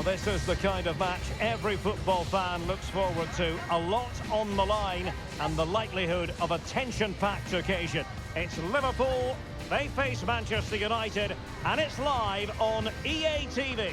This is the kind of match every football fan looks forward to. A lot on the line and the likelihood of a tension-packed occasion. It's Liverpool, they face Manchester United, and it's live on EA TV.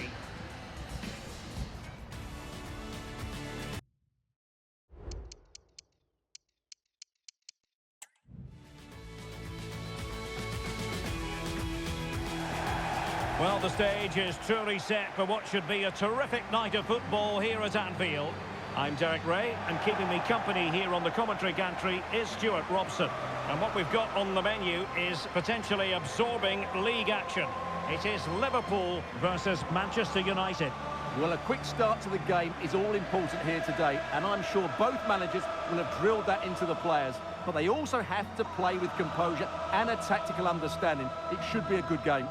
Well, the stage is truly set for what should be a terrific night of football here at Anfield. I'm Derek Ray, and keeping me company here on the commentary gantry is Stuart Robson. And what we've got on the menu is potentially absorbing league action. It is Liverpool versus Manchester United. Well, a quick start to the game is all important here today, and I'm sure both managers will have drilled that into the players. But they also have to play with composure and a tactical understanding. It should be a good game.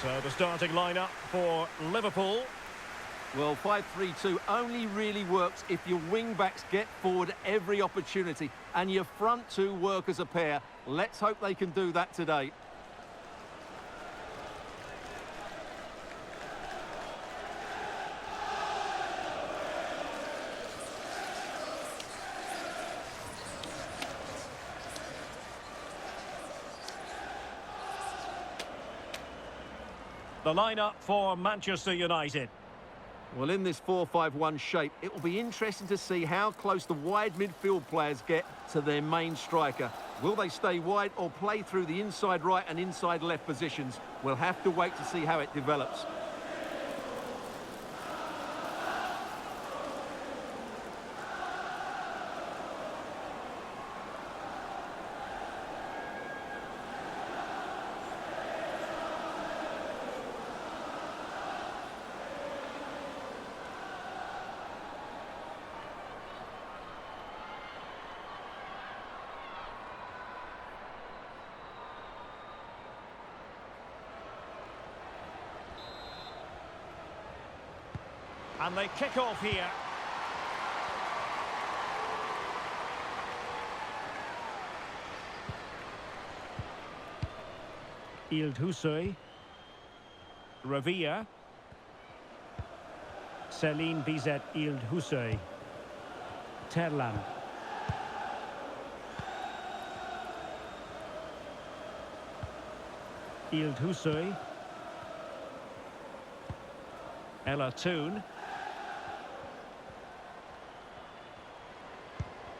So the starting lineup for Liverpool. Well, 5-3-2 only really works if your wing-backs get forward every opportunity and your front two work as a pair. Let's hope they can do that today. The lineup for Manchester United. Well, in this 4-5-1 shape, it will be interesting to see how close the wide midfield players get to their main striker. Will they stay wide or play through the inside right and inside left positions? We'll have to wait to see how it develops. And they kick off here. Yıldızay. Ravia. Celine Bizet Yıldızay. Terlan. Yıldızay. Ella Toon.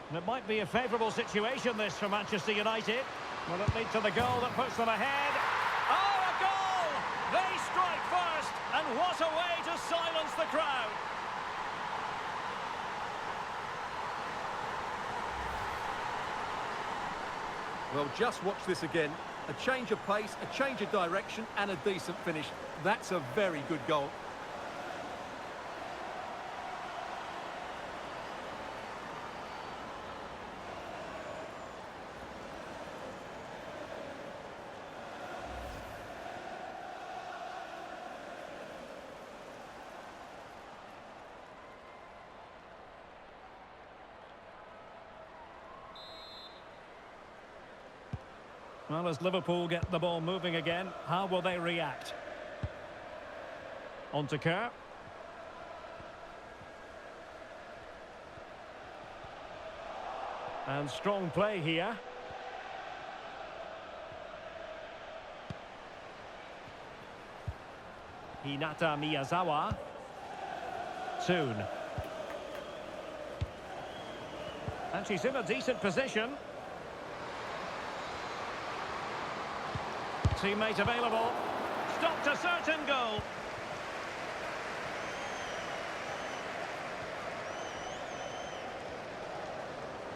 And it might be a favourable situation, this, for Manchester United. Will it lead to the goal that puts them ahead? Oh, a goal! They strike first, and what a way to silence the crowd. Well, just watch this again. A change of pace, a change of direction, and a decent finish. That's a very good goal. Well, as Liverpool get the ball moving again, how will they react? On to Kerr. And strong play here. Hinata Miyazawa. Toon. And she's in a decent position. Teammate available. Stopped a certain goal.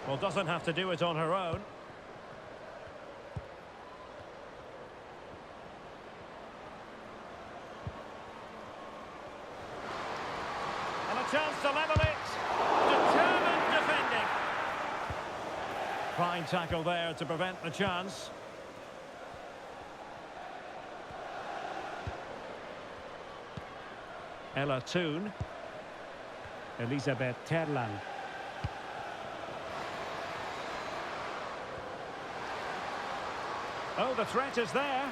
Well, doesn't have to do it on her own. And a chance to level it. Determined defending. Fine tackle there to prevent the chance. Ella Toon. Elisabeth Terland. Oh, the threat is there.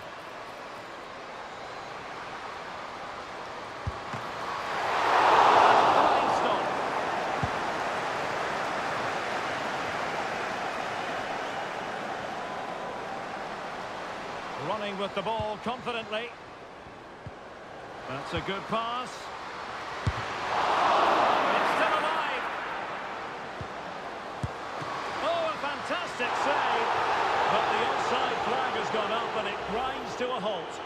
Line stop. Running with the ball confidently. That's a good pass. It's still alive. Oh, a fantastic save. But the offside flag has gone up and it grinds to a halt.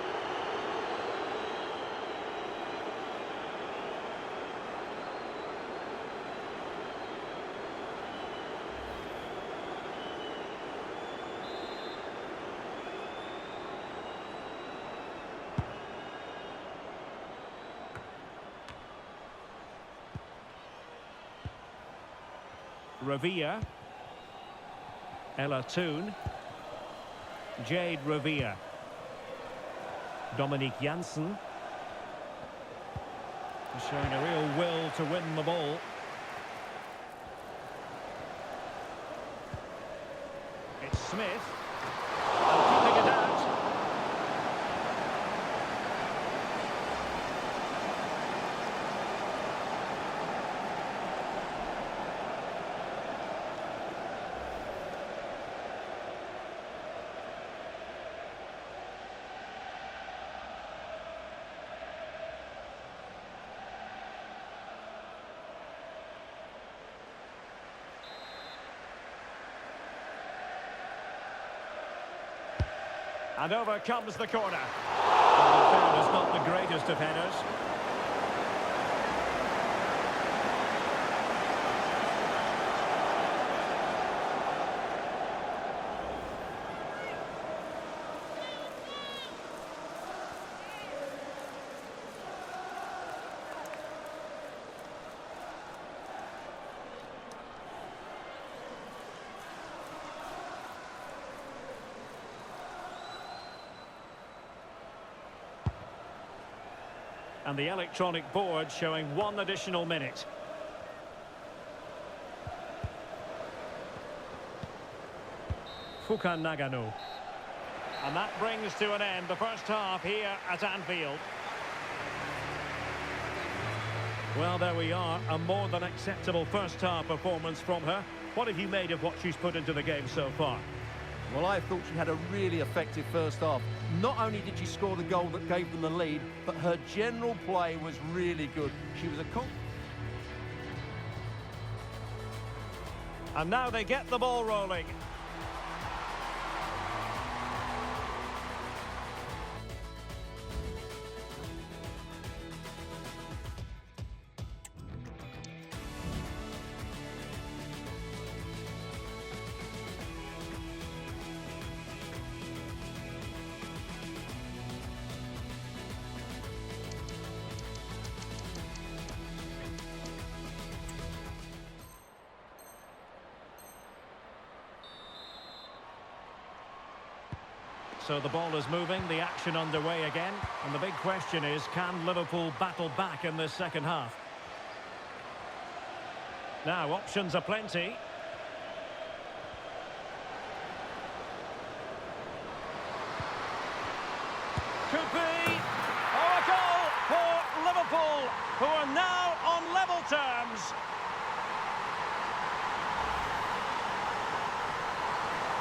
Revilla. Ella Toon. Jade Revilla. Dominique Janssen. Showing a real will to win the ball. It's Smith. Keeping it out. And over comes the corner. Well, in fairness, not the greatest of headers. And the electronic board showing 1 additional minute. Fuka Nagano. And that brings to an end the first half here at Anfield. Well, there we are. A more than acceptable first half performance from her. What have you made of what she's put into the game so far? Well, I thought she had a really effective first half. Not only did she score the goal that gave them the lead, but her general play was really good. She was a And now they get the ball rolling. So the ball is moving, the action underway again. And the big question is, can Liverpool battle back in this second half? Now, options are plenty. Could be. Oh, a goal for Liverpool, who are now on level terms.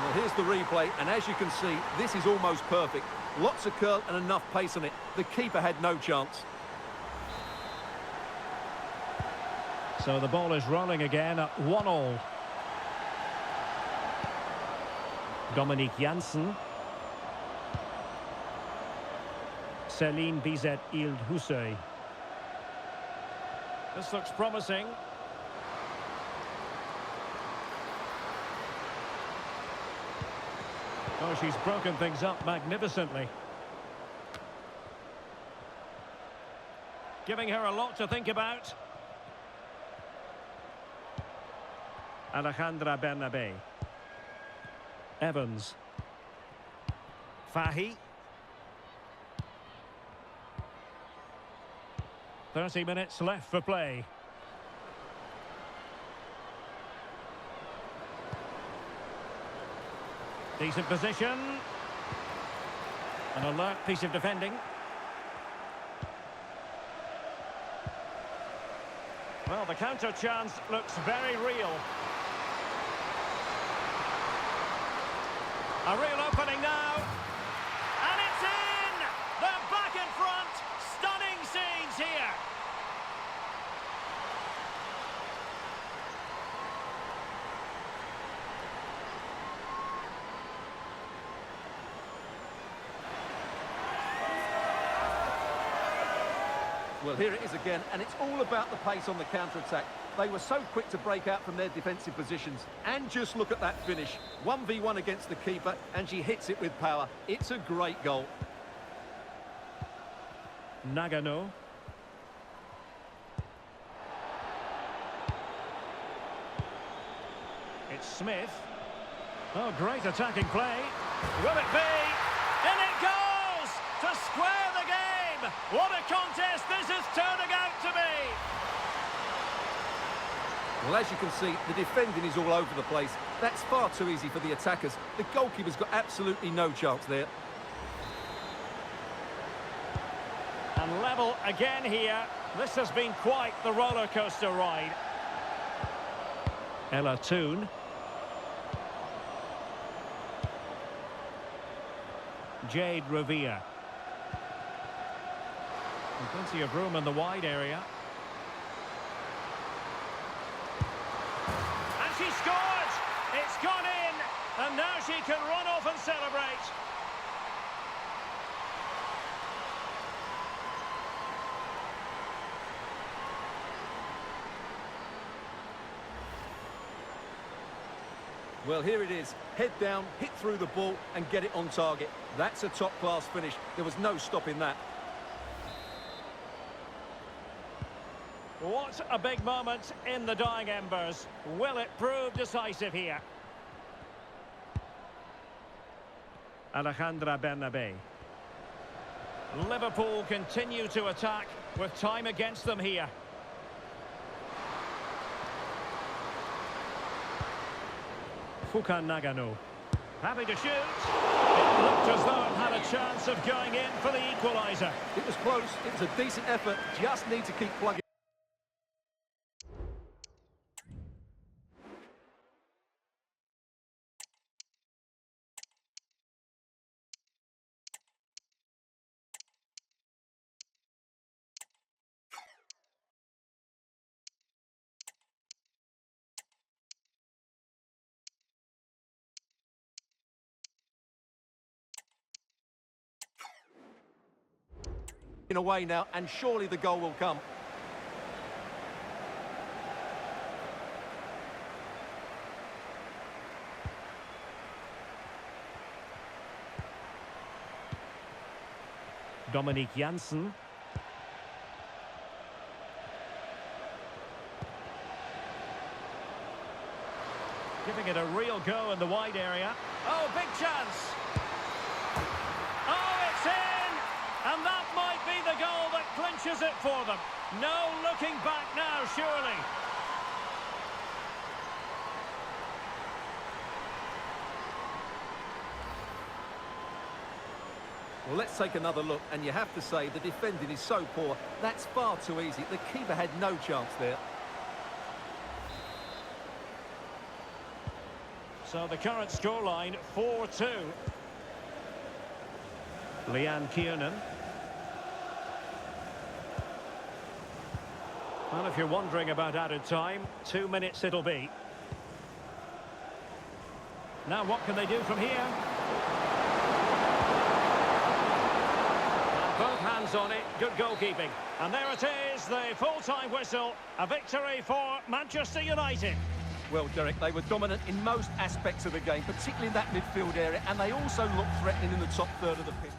Well, here's the replay, and as you can see, this is almost perfect. Lots of curl and enough pace on it. The keeper had no chance. So the ball is rolling again at 1-1. Dominique Janssen. Céline Bizet-Ilde-Hussein. This looks promising. Oh, she's broken things up magnificently. Giving her a lot to think about. Alejandra Bernabé. Evans. Fahy. 30 minutes left for play. Decent position. An alert piece of defending. Well, the counter chance looks very real. A real opening now. And it's in! They're back in front. Stunning scenes here. Well, here it is again, and it's all about the pace on the counter-attack. They were so quick to break out from their defensive positions. And just look at that finish. 1v1 against the keeper, and she hits it with power. It's a great goal. Nagano. It's Smith. Oh, great attacking play. Will it be? In it goes! To square the game! What a contest this is turning out to be! Well, as you can see, the defending is all over the place. That's far too easy for the attackers. The goalkeeper's got absolutely no chance there. And level again here. This has been quite the roller coaster ride. Ella Toon. Jade Revere. And plenty of room in the wide area. And she scores! It's gone in! And now she can run off and celebrate. Well, here it is. Head down, hit through the ball and get it on target. That's a top-class finish. There was no stopping that. What a big moment in the dying embers. Will it prove decisive here? Alejandra Bernabé. Liverpool continue to attack with time against them here. Fukan Nagano. Happy to shoot. It looked as though it had a chance of going in for the equaliser. It was close. It was a decent effort. Just need to keep plugging. In a way now, and surely the goal will come. Dominique Janssen. Giving it a real go in the wide area. Oh, big chance! Oh, it's in! And that might be the goal that clinches it for them. No looking back now, surely. Well, let's take another look, and you have to say the defending is so poor. That's far too easy. The keeper had no chance there. So the current scoreline, 4-2. Leanne Kiernan. Well, if you're wondering about added time, 2 minutes it'll be. Now what can they do from here? And both hands on it, good goalkeeping. And there it is, the full-time whistle. A victory for Manchester United. Well, Derek, they were dominant in most aspects of the game, particularly in that midfield area, and they also looked threatening in the top third of the pitch.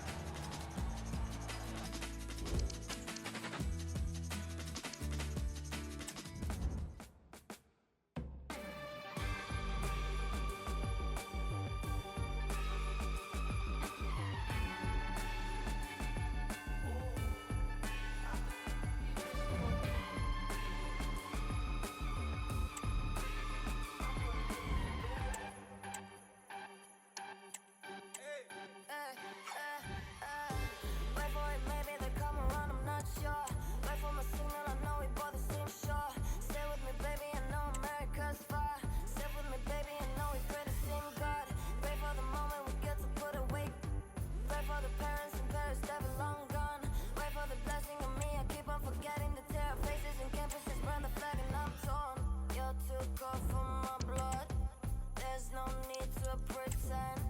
to pretend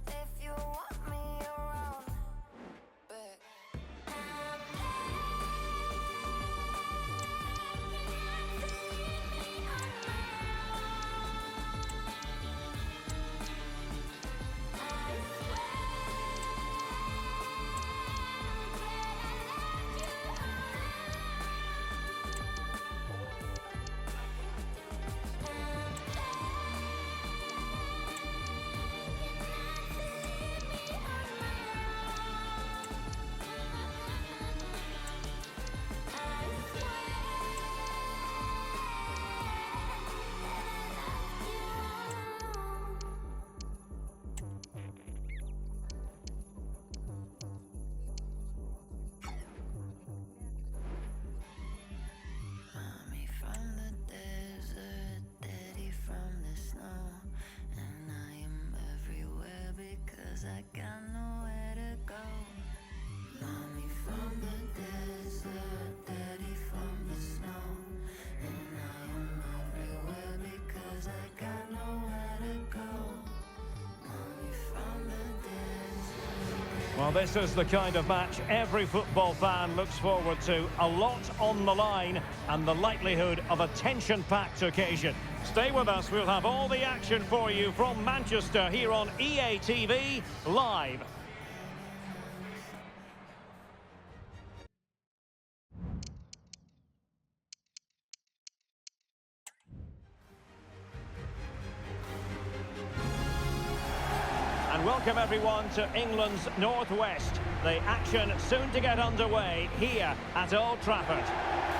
if you want me around. But I'm Mommy from the desert, daddy from the snow, and I am everywhere because I got nowhere to go. Mommy from the desert, daddy from the snow, and I am everywhere because I got nowhere to go. Mommy from the desert. Well, this is the kind of match every football fan looks forward to. A lot on the line and the likelihood of a tension-packed occasion. Stay with us, we'll have all the action for you from Manchester here on EA TV Live. And welcome everyone to England's Northwest. The action soon to get underway here at Old Trafford.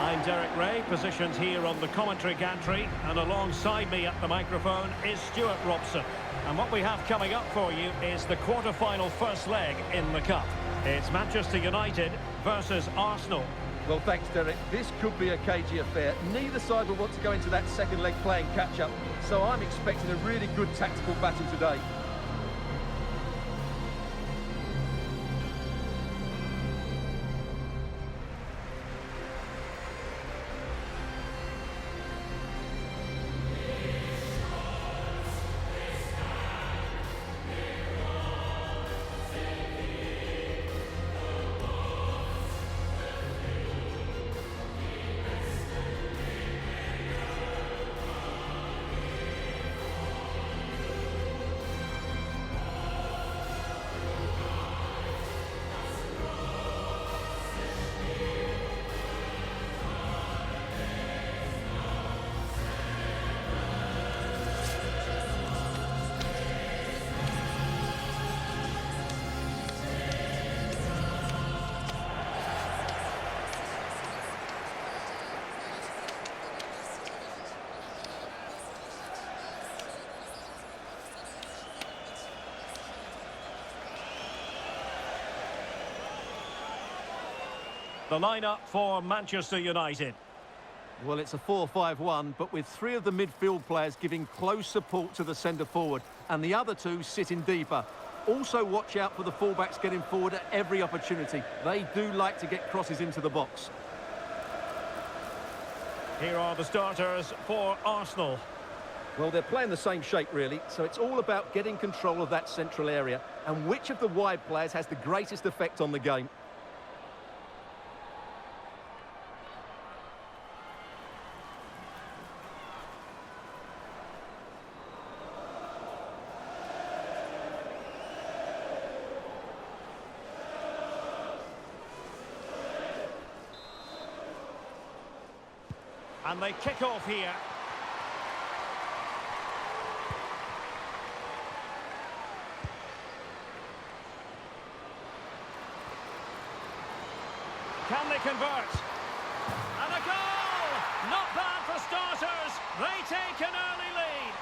I'm Derek Ray, positioned here on the commentary gantry, and alongside me at the microphone is Stuart Robson. And what we have coming up for you is the quarter-final first leg in the Cup. It's Manchester United versus Arsenal. Well, thanks, Derek. This could be a cagey affair. Neither side will want to go into that second leg playing catch-up, so I'm expecting a really good tactical battle today. The lineup for Manchester United. Well, it's a 4-5-1, but with three of the midfield players giving close support to the centre-forward, and the other two sitting deeper. Also watch out for the fullbacks getting forward at every opportunity. They do like to get crosses into the box. Here are the starters for Arsenal. Well, they're playing the same shape, really, so it's all about getting control of that central area, and which of the wide players has the greatest effect on the game. And they kick off here. Can they convert? And a goal! Not bad for starters. They take an early lead.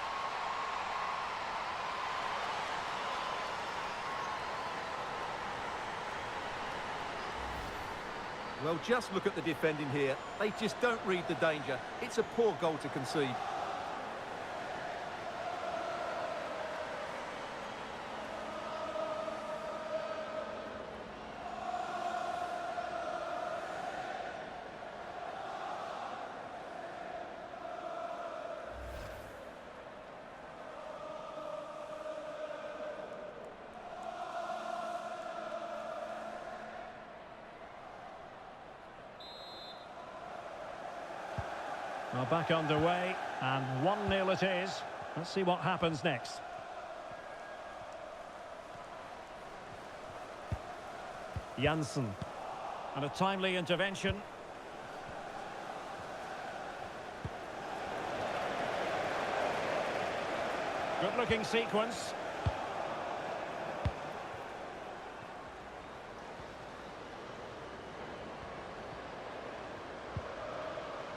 Well, just look at the defending here. They just don't read the danger. It's a poor goal to concede. Well, back underway, and 1-0 it is. Let's see what happens next. Janssen. And a timely intervention. Good-looking sequence.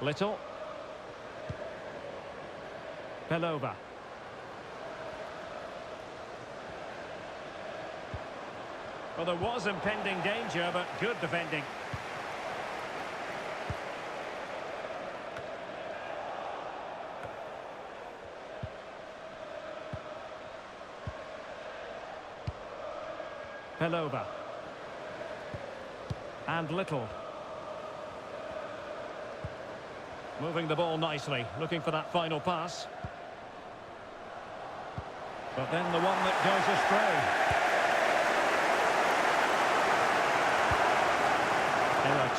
Little. Pelova. Well, there was impending danger, but good defending. Pelova. And Little. Moving the ball nicely, looking for that final pass. But then the one that goes astray. Error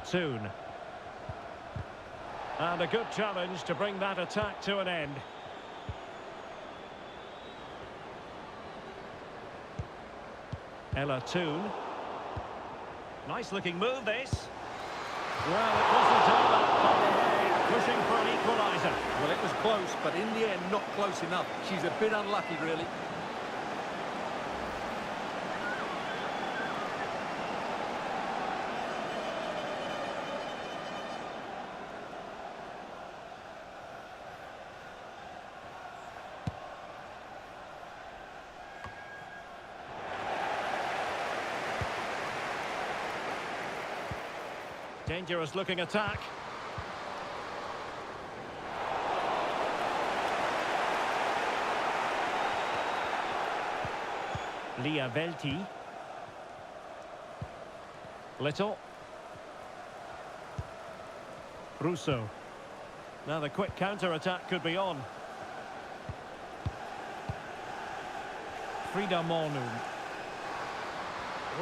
2. Soon. And a good challenge to bring that attack to an end. Ella Toon. Nice looking move this. Well, it wasn't all that far away, pushing for an equaliser. Well, it was close, but in the end, not close enough. She's a bit unlucky, really. Dangerous looking attack. Lia Velti. Little. Russo. Now the quick counter-attack could be on. Frida Mornum.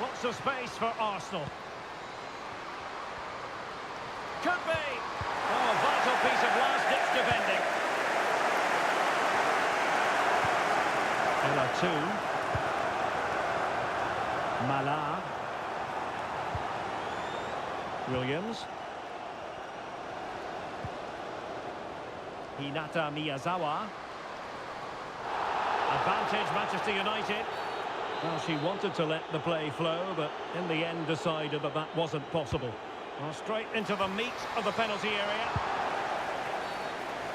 Lots of space for Arsenal. Could be. Oh, a vital piece of last-ditch defending. Ella Toon. Mala. Williams. Hinata Miyazawa. Advantage Manchester United. Well, she wanted to let the play flow, but in the end decided that that wasn't possible. Well, straight into the meat of the penalty area.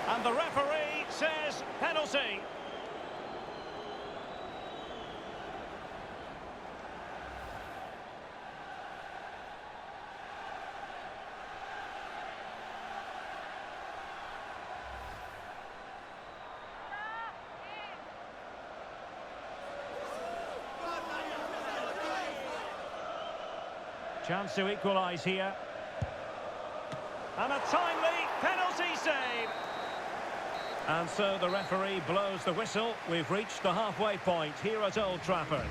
And the referee says penalty. Chance to equalise here. And a timely penalty save. And so the referee blows the whistle. We've reached the halfway point here at Old Trafford.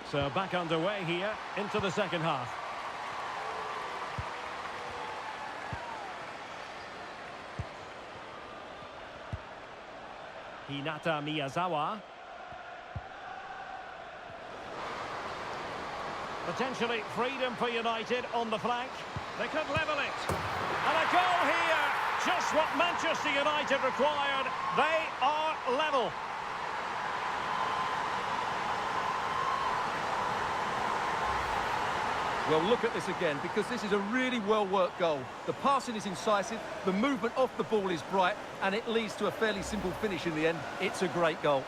So back underway here into the second half. Hinata Miyazawa. Potentially freedom for United on the flank. They could level it. And a goal here. Just what Manchester United required. They are level. Well, look at this again, because this is a really well-worked goal. The passing is incisive, the movement off the ball is bright, and it leads to a fairly simple finish in the end. It's a great goal.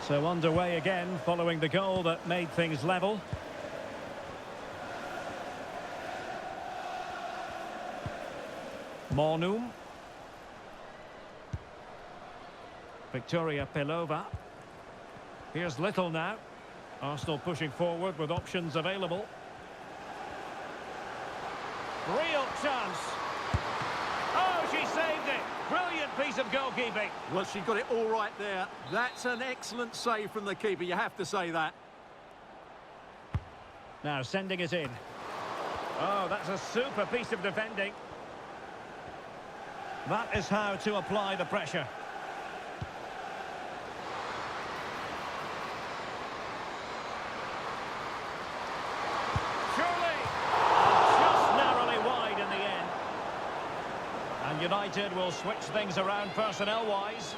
So underway again, following the goal that made things level. Monum. Victoria Pelova. Here's Little now. Arsenal pushing forward with options available. Real chance. Oh, she saved it. Brilliant piece of goalkeeping. Well, she got it all right there. That's an excellent save from the keeper, you have to say that. Now sending it in. Oh, that's a super piece of defending. That is how to apply the pressure. Surely! Just narrowly wide in the end. And United will switch things around personnel-wise.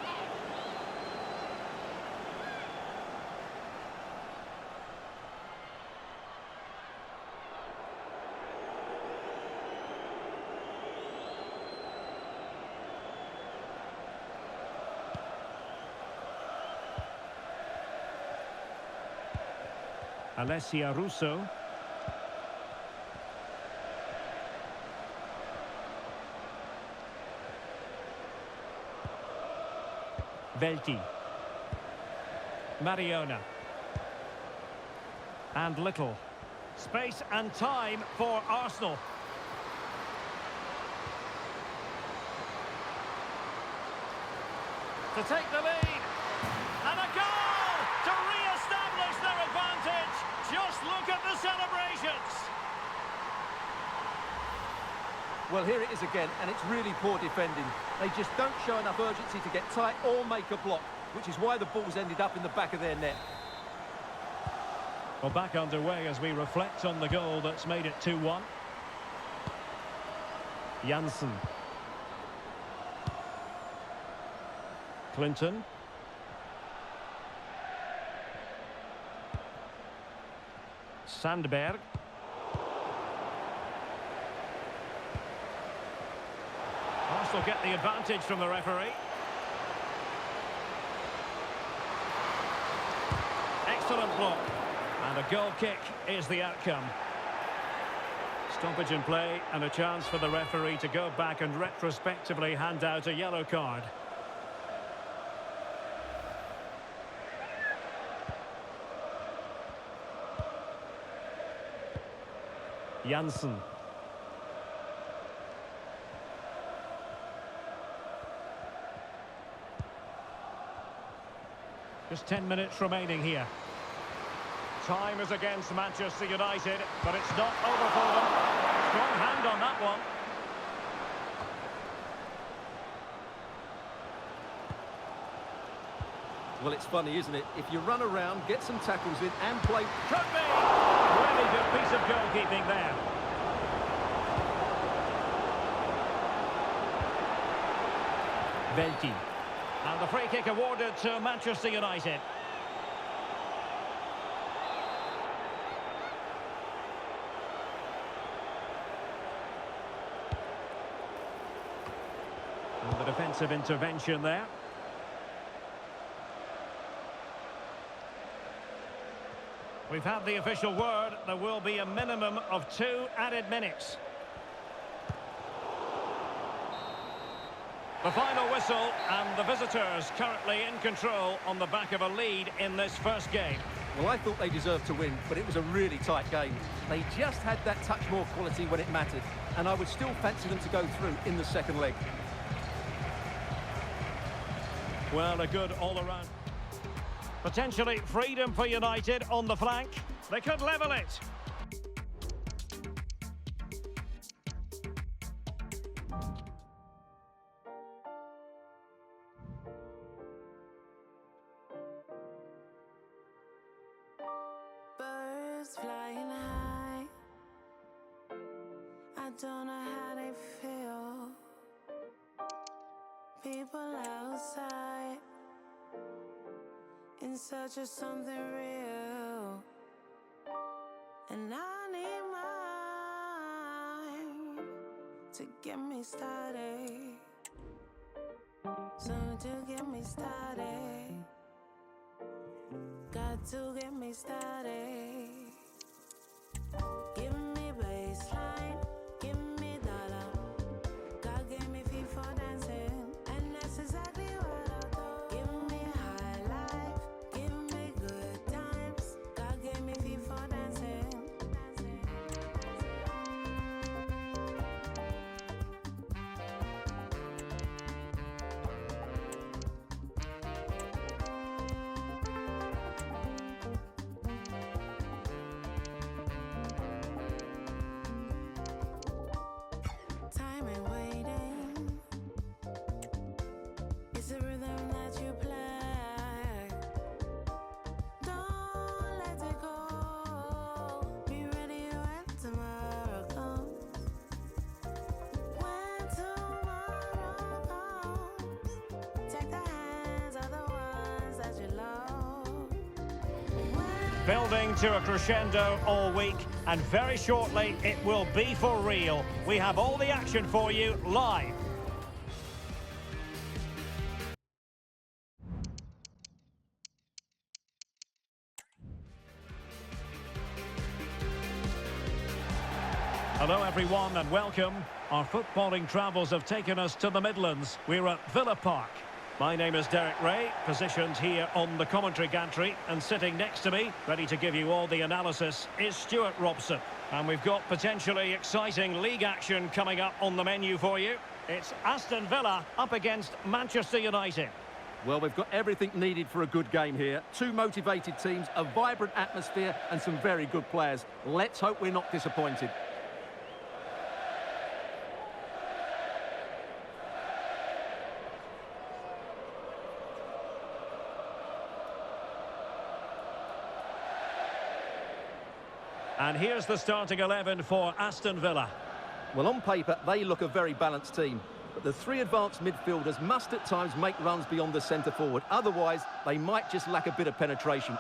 Alessia Russo. Velti. Mariona. And Little. Space and time for Arsenal. To take the lead. And a goal to re-establish their advantage. Just look at the celebrations. Well, here it is again, and it's really poor defending. They just don't show enough urgency to get tight or make a block, which is why the ball's ended up in the back of their net. Well, back underway as we reflect on the goal that's made it 2-1. Janssen. Clinton. Sandberg. Arsenal get the advantage from the referee. Excellent block. And a goal kick is the outcome. Stoppage in play and a chance for the referee to go back and retrospectively hand out a yellow card. Janssen. Just 10 minutes remaining here. Time is against Manchester United, but it's not over for them. Strong hand on that one. Well, it's funny, isn't it? If you run around, get some tackles in and play... Could be! Really good piece of goalkeeping there. Velti. And the free kick awarded to Manchester United. And the defensive intervention there. We've had the official word. There will be a minimum of 2 added minutes. The final whistle, and the visitors currently in control on the back of a lead in this first game. Well, I thought they deserved to win, but it was a really tight game. They just had that touch more quality when it mattered, and I would still fancy them to go through in the second leg. Well, a good all-around. Potentially freedom for United on the flank. They could level it. Birds flying high. I don't know how they feel. People outside in search of something real, and I need mine to get me started. Something to get me started. Got to get me started. Give me baseline, give me dollar. God gave Building to a crescendo all week, and very shortly it will be for real. We have all the action for you live. Hello everyone and welcome. Our footballing travels have taken us to the Midlands. We're at Villa Park. My name is Derek Ray, positioned here on the commentary gantry, and sitting next to me, ready to give you all the analysis, is Stuart Robson. And we've got potentially exciting league action coming up on the menu for you. It's Aston Villa up against Manchester United. Well, we've got everything needed for a good game here. Two motivated teams, a vibrant atmosphere, and some very good players. Let's hope we're not disappointed. And here's the starting 11 for Aston Villa. Well, on paper, they look a very balanced team. But the three advanced midfielders must at times make runs beyond the centre forward. Otherwise, they might just lack a bit of penetration.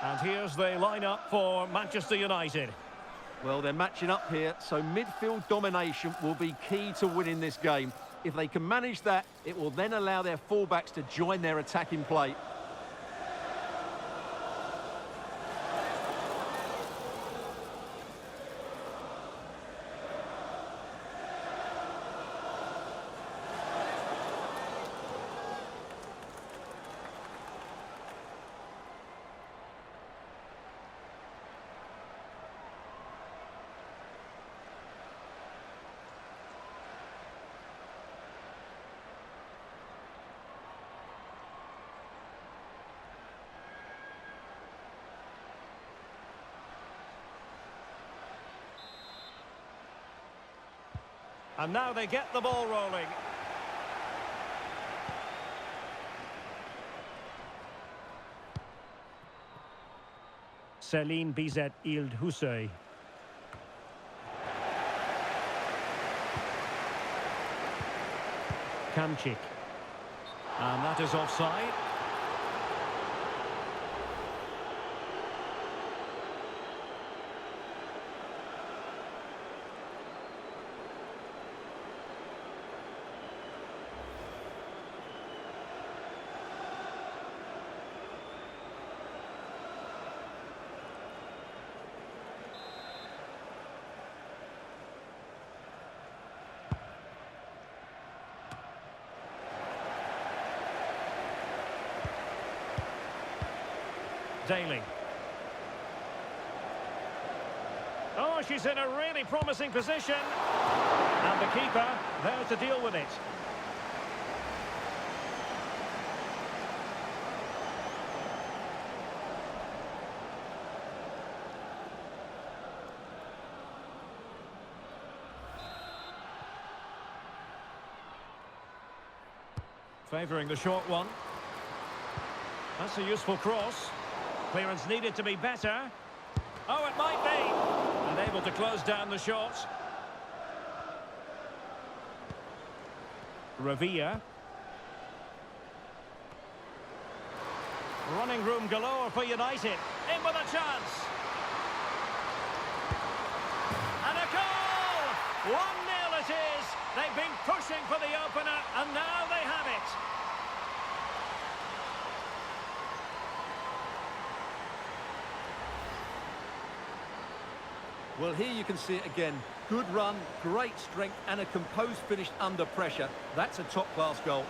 And here's the lineup for Manchester United. Well, they're matching up here, so midfield domination will be key to winning this game. If they can manage that, it will then allow their fullbacks to join their attacking play. And now they get the ball rolling. Céline Bizet-Ilde-Hussein. Kamchik. And that is offside. Daly. Oh, she's in a really promising position. And the keeper there to deal with it. Favouring the short one. That's a useful cross. Clearance needed to be better. Oh, it might be. And able to close down the shot. Ravia. Running room galore for United. In with a chance. And a goal! 1-0 it is. They've been pushing for the opener, and now they have it. Well, here you can see it again. Good run, great strength, and a composed finish under pressure. That's a top-class goal.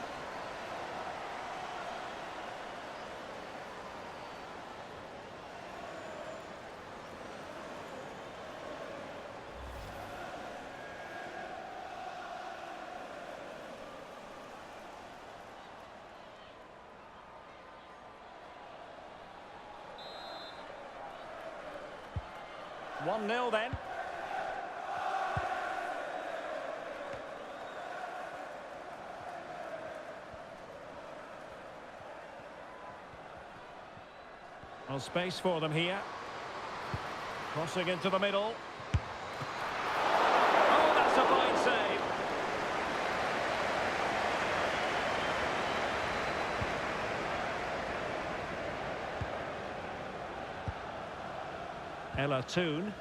One 0 then. Well, space for them here. Crossing into the middle. Oh, that's a fine save. Ella Toon.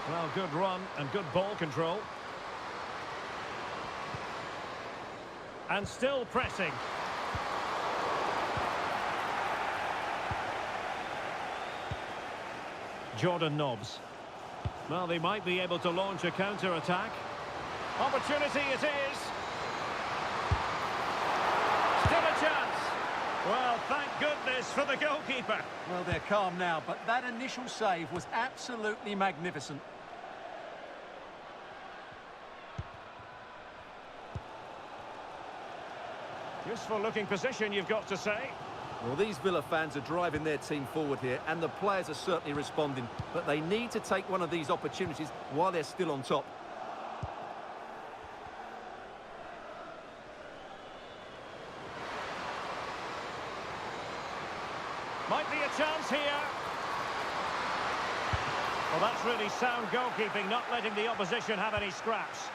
Well, good run and good ball control. And still pressing. Jordan Nobbs. Well, they might be able to launch a counter-attack. Opportunity it is. Still a chance. Well, thank goodness for the goalkeeper. Well, they're calm now, but that initial save was absolutely magnificent. Useful looking position, you've got to say. Well, these Villa fans are driving their team forward here, and the players are certainly responding, but they need to take one of these opportunities while they're still on top. Might be a chance here. Well, that's really sound goalkeeping, not letting the opposition have any scraps.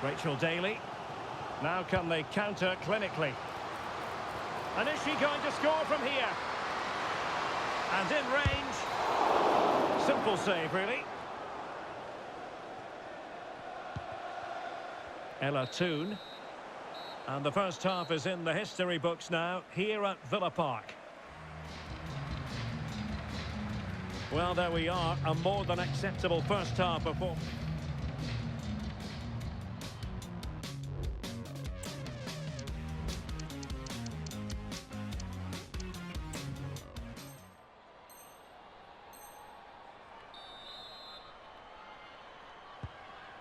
Rachel Daly. Now can they counter clinically? And is she going to score from here? And in range. Simple save, really. Ella Toon. And the first half is in the history books now, here at Villa Park. Well, there we are, a more than acceptable first half performance.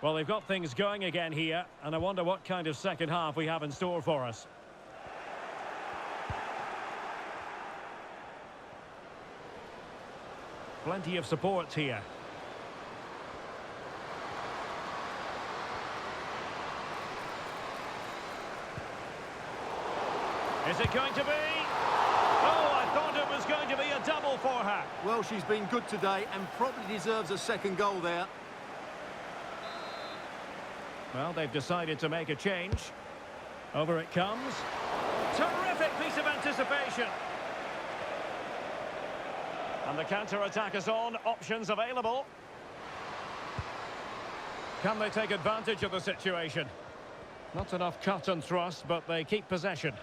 Well, they've got things going again here, and I wonder what kind of second half we have in store for us. Plenty of support here. Is it going to be? Oh, I thought it was going to be a double for her. Well, she's been good today and probably deserves a second goal there. Well, they've decided to make a change. Over it comes. Terrific piece of anticipation. And the counter-attack is on. Options available. Can they take advantage of the situation? Not enough cut and thrust, but they keep possession.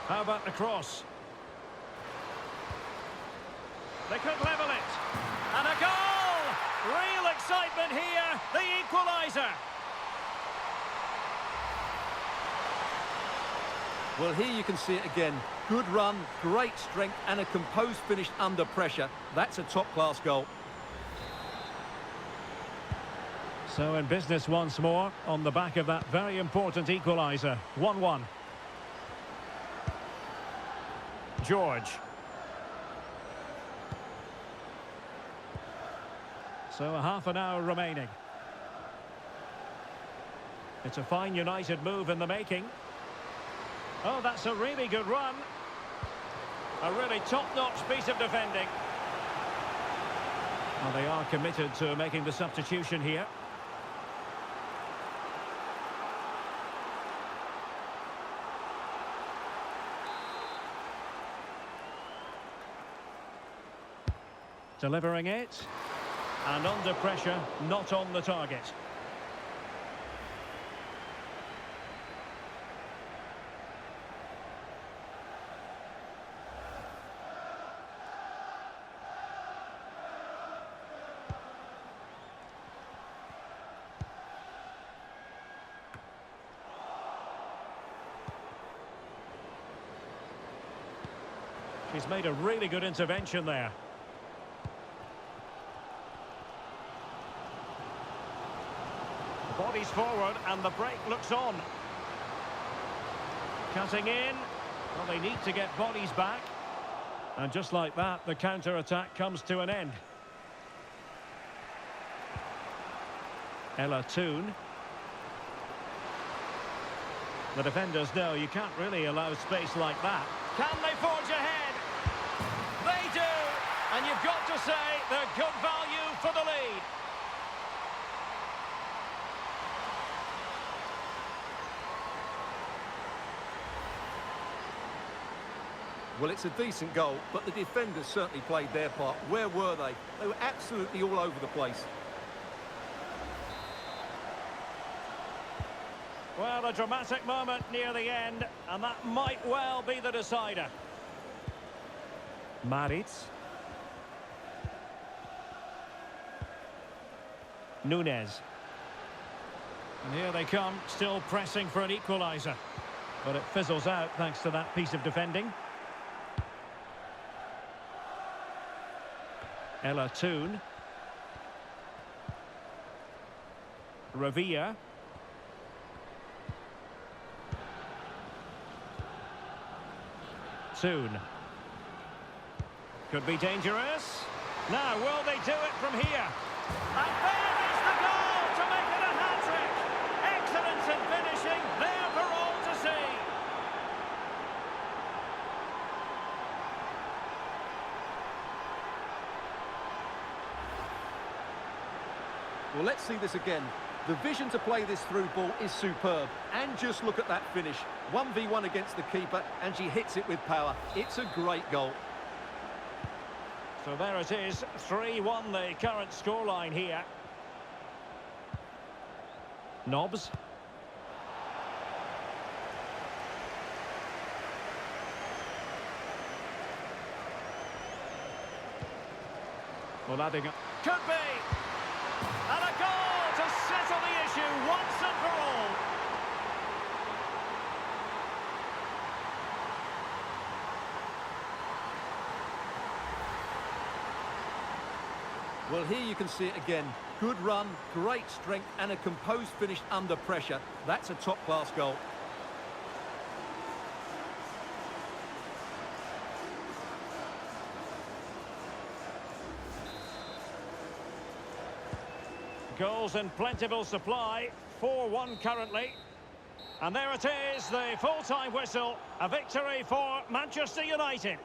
How about the cross? They could level it. And a goal! Real excitement here, the equaliser. Well, here you can see it again. Good run, great strength, and a composed finish under pressure. That's a top-class goal. So in business once more, on the back of that very important equaliser. 1-1. George. So a half an hour remaining. It's a fine United move in the making. Oh, that's a really good run. A really top-notch piece of defending. Well, they are committed to making the substitution here. Delivering it. And under pressure, not on the target. She's made a really good intervention there. Bodies forward and the break looks on. Cutting in. Well, they need to get bodies back. And just like that, the counter-attack comes to an end. Ella Toon. The defenders know you can't really allow space like that. Can they forge ahead? They do! And you've got to say they're good value for the lead. Well, it's a decent goal, but the defenders certainly played their part. Where were they? They were absolutely all over the place. Well, a dramatic moment near the end, and that might well be the decider. Maritz. Nunez. And here they come, still pressing for an equaliser. But it fizzles out thanks to that piece of defending. Ella Toon. Ravia. Toon. Could be dangerous. Now, will they do it from here? And there is the goal to make it a hat-trick. Excellence in finishing, there for all to see. Well, let's see this again. The vision to play this through ball is superb. And just look at that finish. 1v1 against the keeper, and she hits it with power. It's a great goal. So there it is, 3-1 the current scoreline here. Nobbs. Well, adding up. Could be! And a goal to settle the issue once and for all. Well, here you can see it again. Good run, great strength, and a composed finish under pressure. That's a top-class goal. Goals in plentiful supply, 4-1 currently. And there it is, the full-time whistle, a victory for Manchester United.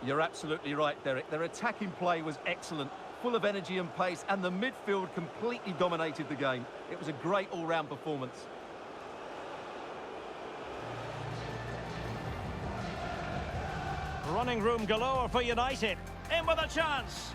You're absolutely right, Derek. Their attacking play was excellent, full of energy and pace, and the midfield completely dominated the game. It was a great all-round performance. Running room galore for United. In with a chance.